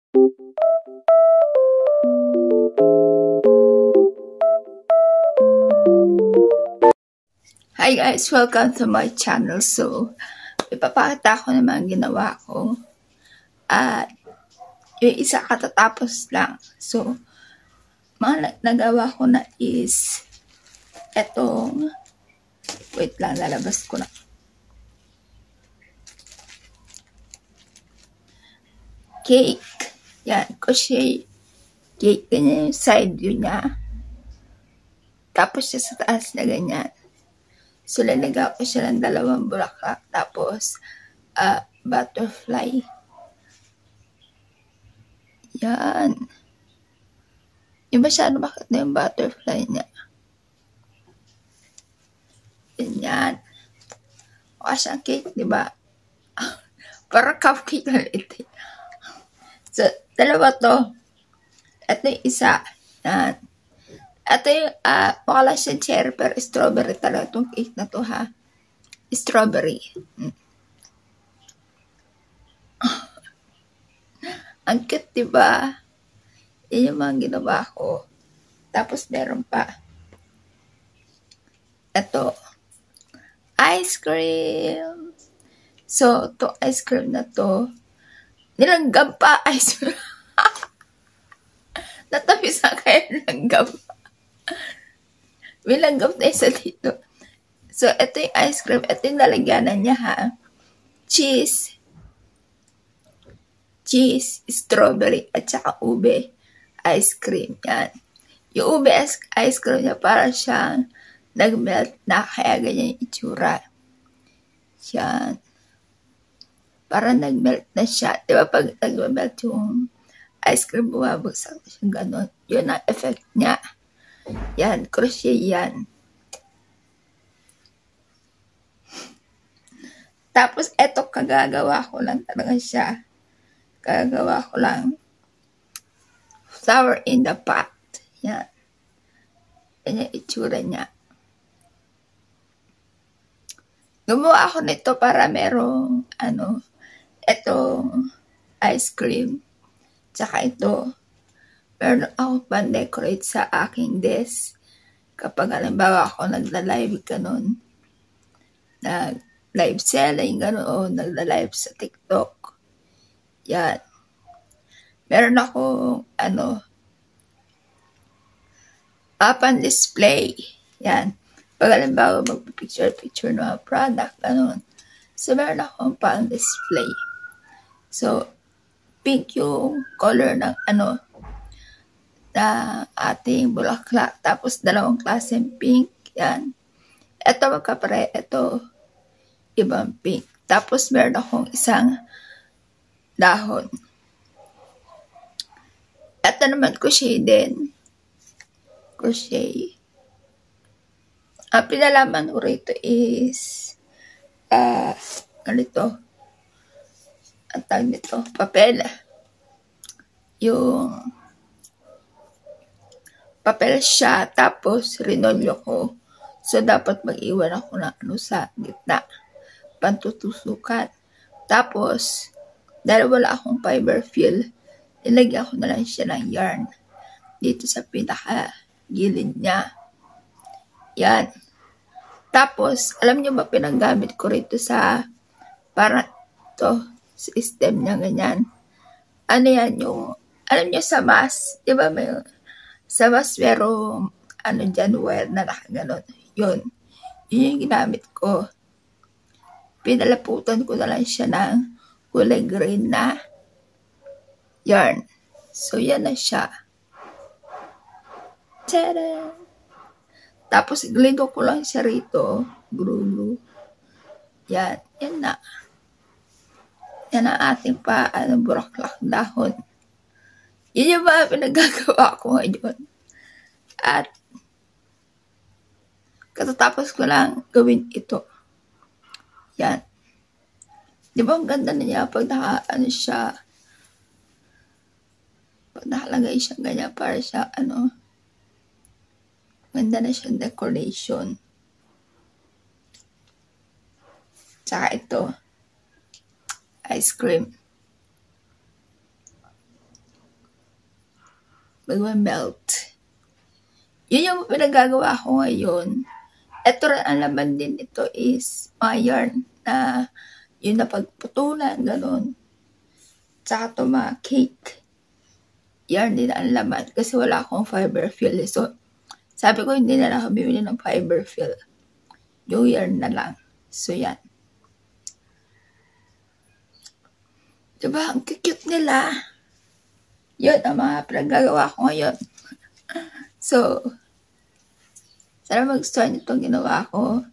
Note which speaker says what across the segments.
Speaker 1: Hi guys! Welcome to my channel. So, ipapakita ko naman ang ginawa ko. At, yung isa katatapos lang. So, mga nagawa ko na is, etong, wait lang, lalabas ko na. Cake. Yan, crochet cake. Ganyan yung side view niya. Tapos siya sa taas na ganyan. So, lalagyan ko siya ng 2 bulaklak. Tapos, butterfly. Yan. Yung masyado bakit na yung butterfly niya. Ganyan. Mukha siyang cake, di ba? Parang cupcake na ito. So, 2 to. Ito yung isa. Yan. Ito yung, mukha lang siya cherry, pero strawberry talaga itong cake na to, ha? Strawberry. Ang cute, diba? Yan yung mga ginawa ko. Tapos, meron pa. Ito. Ice cream. So, to ice cream na to, nilanggam pa ice cream. Natamis na kayo nilanggam. May langgam na isa dito. So, ito yung ice cream. Ito yung lalagyanan niya, ha? Cheese, strawberry, at saka ube ice cream. Yan. Yung ube ice cream niya para siyang nag-melt na, kaya ganyan yung itsura. Yan. Para nag-melt na siya. Diba pag nag-melt yung ice cream, bumabagsak na siya ganon. Yun ang effect niya. Yan, crochet yan. Tapos, eto kagagawa ko lang talaga siya. Kagagawa ko lang. Flower in the pot. Yan. Yan yung itsura niya. Gumawa ako nito para merong, etong ice cream. Tsaka ito. Meron ako pan-decorate sa aking desk. Kapag halimbawa ako nagla-live ganon. Nag-live selling ganon o nagla-live sa TikTok. Yan. Meron ako, pan-display. Yan. Pag halimbawa magpipicture-picture ng mga product, ganon. So, meron akong pan-display. So, pink yung color ng na ating bulaklak. Tapos, 2 klaseng pink. Yan. Ito magkapare. Ito, ibang pink. Tapos, meron akong isang dahon. Ito naman, crochet din. Crochet. Ang pinalaman ko rito is, ganito. Ang tawag nito, papel. Yung papel siya, tapos rinolyo ko. So, dapat mag-iwan ako ng sa gitna. Pantutusukan. Tapos, dahil wala akong fiber fill, nilagyan ko na lang siya ng yarn. Dito sa pinaka-gilid niya. Yan. Tapos, alam niyo ba pinanggamit ko rito sa para to system niya ganyan. Ano yan yung, alam niyo sa mask, di ba may sa mas merong dyan, wire na nakaganon. Yun. Yun yung ginamit ko. Pinalaputan ko na lang siya ng kulay green na yarn. So, yan na siya. Tada! Tapos, glido ko lang siya rito. Glue. Yan. Yan na. Yan ang ating bulaklak dahon. Yun yung mga pinagagawa ko ngayon. At, katatapos ko lang gawin ito. Yan. Di ba ang ganda na niya pag siya, pag nakalagay siya ganyan para siya, ganda na siyang decoration. Tsaka ito, ice cream. magme-melt. Yun yung pinagagawa ko ngayon. Ito rin ang laman din ito is mga yarn na yung napagputulan, ganun. Tsaka ito mga cake. Yarn din ang laman kasi wala akong fiber fill. So, sabi ko hindi na lang ako bibili ng fiber fill. Yung yarn na lang. So, yan. Diba? Ang cute nila. Yun ang mga pinagagawa ko ngayon. So, sana mag-start itong ginawa ko.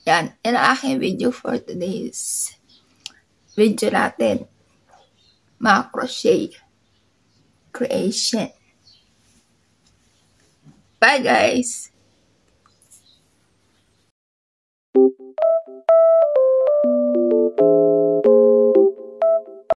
Speaker 1: Yan. Yan ang aking video for today's video natin. Mga crochet creation. Bye, guys!